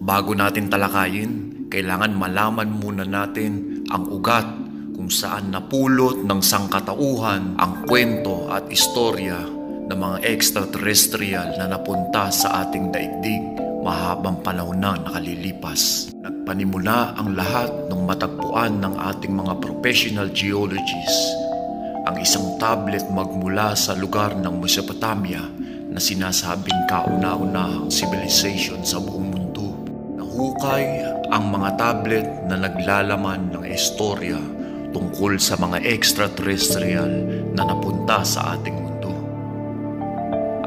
Bago natin talakayin, kailangan malaman muna natin ang ugat kung saan napulot ng sangkatauhan ang kwento at istorya ng mga extraterrestrial na napunta sa ating daigdig mahabang panahon na nakalilipas. Nagpanimula ang lahat ng matagpuan ng ating mga professional geologists, ang isang tablet magmula sa lugar ng Mesopotamia na sinasabing kauna-unahang civilization sa buong mundo. Nahukay ang mga tablet na naglalaman ng istorya tungkol sa mga extraterrestrial na napunta sa ating mundo.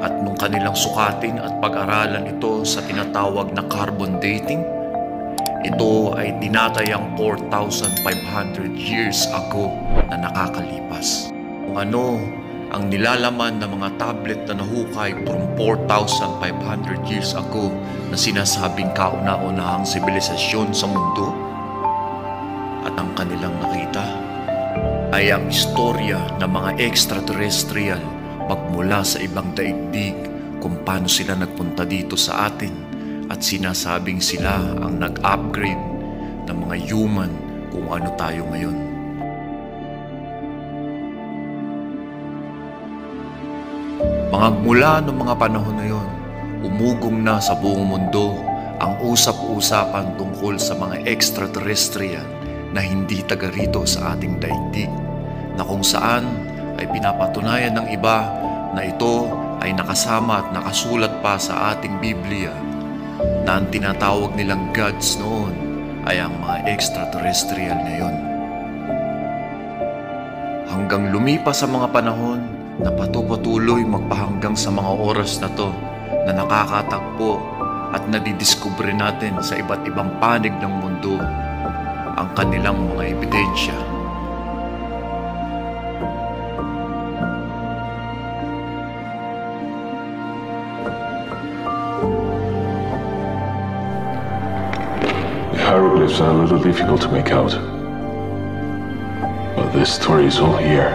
At nung kanilang sukatin at pag-aralan ito sa tinatawag na carbon dating, ito ay tinatayang 4,500 years ago na nakakalipas. Kung ano ang nilalaman ng mga tablet na nahukay from 4,500 years ago na sinasabing kauna-unahang sibilisasyon sa mundo, at ang kanilang nakita ay ang istorya ng mga extraterrestrial magmula sa ibang daigdig kung paano sila nagpunta dito sa atin at sinasabing sila ang nag-upgrade ng mga human kung ano tayo ngayon. Mula ng mga panahon na yon, umugong na sa buong mundo ang usap-usapan tungkol sa mga extraterrestrial na hindi taga rito sa ating daigdig, na kung saan ay pinapatunayan ng iba na ito ay nakasama at nakasulat pa sa ating Biblia na ang tinatawag nilang gods noon ay ang mga extraterrestrial na yon. Hanggang lumipas sa mga panahon na patuloy magpahanggang sa mga oras na to na nakakatagpo at nadidiskubre natin sa iba't ibang panig ng mundo ang kanilang mga ebidensya. The hieroglyphs are a little difficult to make out, but this story is all here.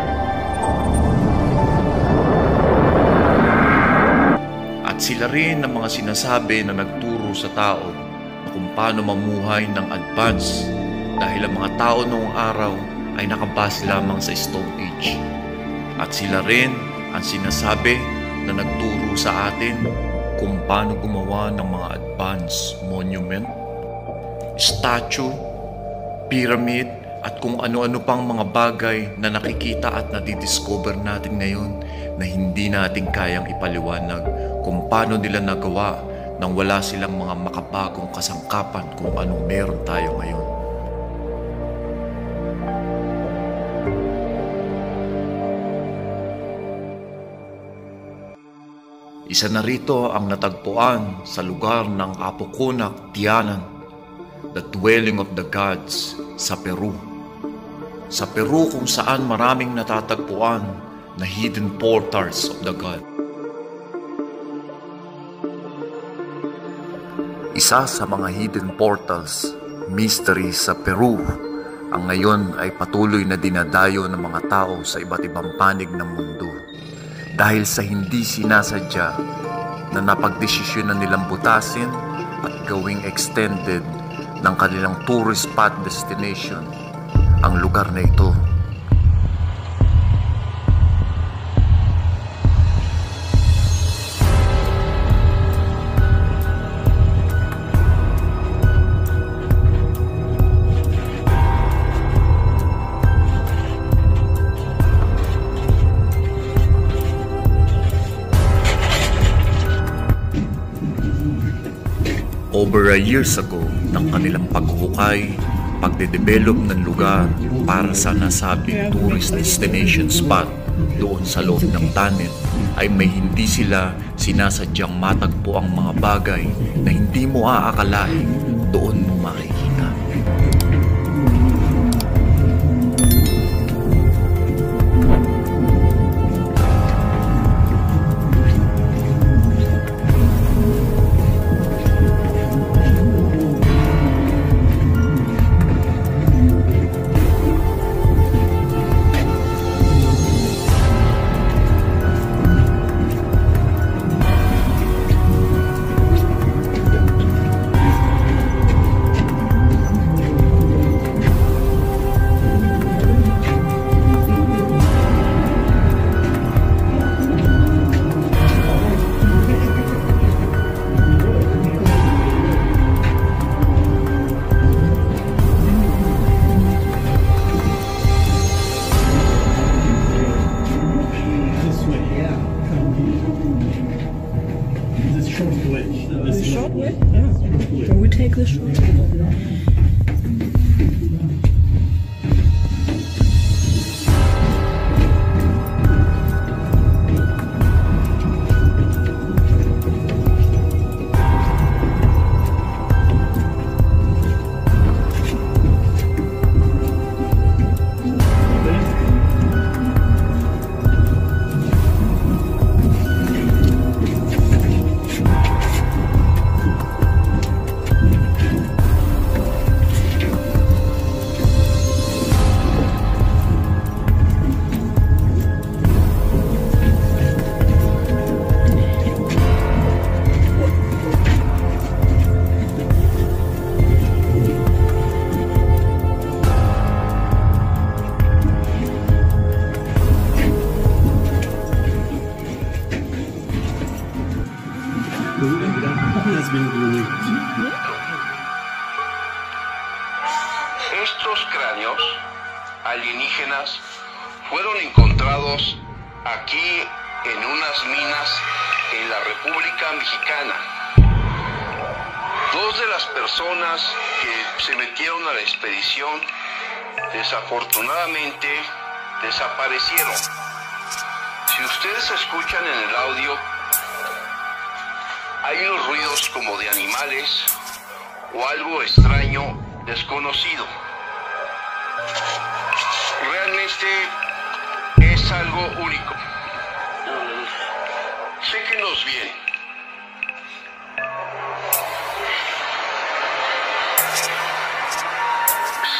At sila rin ang mga sinasabi na nagturo sa tao na kung paano mamuhay ng advance, dahil ang mga tao noong araw ay nakabase lamang sa Stone Age. At sila rin ang sinasabi na nagturo sa atin kung paano gumawa ng mga advanced monument, statue, pyramid, at kung ano-ano pang mga bagay na nakikita at nadidiscover natin ngayon na hindi natin kayang ipaliwanag kung paano nila nagawa nang wala silang mga makabagong kasangkapan kung anong meron tayo ngayon. Isa na rito ang natagpuan sa lugar ng Apoconac, Tianan, the dwelling of the gods sa Peru. Sa Peru kung saan maraming natatagpuan na hidden portals of the god. Isa sa mga hidden portals, mystery sa Peru, ang ngayon ay patuloy na dinadayo ng mga tao sa iba't ibang panig ng mundo. Dahil sa hindi sinasadya na napagdesisyonan nilang butasin at gawing extended ng kanilang tourist spot destination ang lugar na ito. Over a years ago, ng kanilang paghuhukay, pagde-develop ng lugar para sa nasabing tourist destination spot doon sa loob ng tunnel, ay may hindi sila sinasadyang matagpo ang mga bagay na hindi mo aakalain doon mo makikita. Shall we take this shot? Estos cráneos alienígenas fueron encontrados aquí en unas minas en la República Mexicana. Dos de las personas que se metieron a la expedición desafortunadamente desaparecieron. Si ustedes escuchan en el audio, hay unos ruidos como de animales o algo extraño desconocido. Realmente es algo único. Chéquenos bien.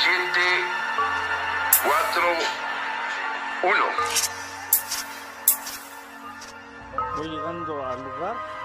Siete, 4, 1. Voy llegando al lugar.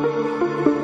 Thank you.